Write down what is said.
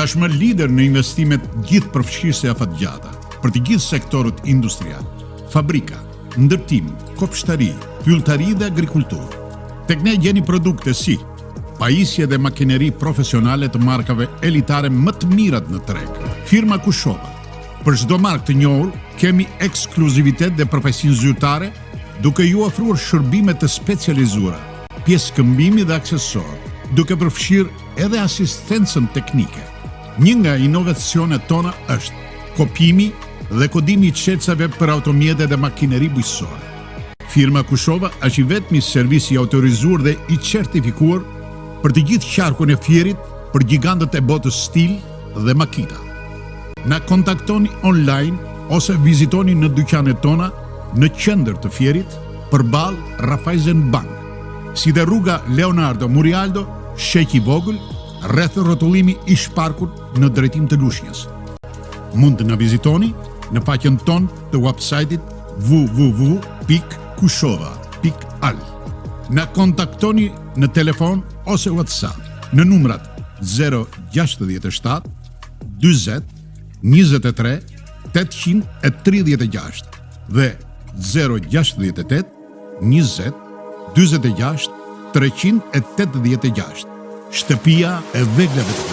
Tashmë lider në investimet gjithë përfshirëse afatgjata për të gjithë sektorët industrial, fabrika, ndërtim, kopshtari, pylltari dhe agrikulturë. Tek ne gjeni produkte si pajisje dhe makineri profesionale të markave elitare më të mirat në treg. Firma Kushova. Për çdo markë të njohur, kemi ekskluzivitet dhe profesinë zyrtare, duke ju ofruar shërbime të specializuara, pjesë këmbimi dhe aksesor, duke përfshirë edhe asistencën teknike. Një nga inovacionet tona është kopimi dhe kodimi i çelësave për automjete dhe makineri bujqësore. Firma Kushova është i vetmi servis i autorizuar dhe i certifikuar për të gjithë qarkun e fierit për gjigantët e botës stil dhe makina. Na kontaktoni online ose vizitoni në dyqanet tona në qendër të fierit përballë Raiffeisen Bank, si dhe rruga Leonardo Murialdo, sheq i vogël, rreth rrotullimi i Shparkut në drejtim të Lushnjës. Mund të na vizitoni në faqen tonë të website-it www.kushova.al. Na kontaktoni në telefon ose WhatsApp në numrat 067 20 23 836 dhe 068 20 26 386. Shtëpia e veglave të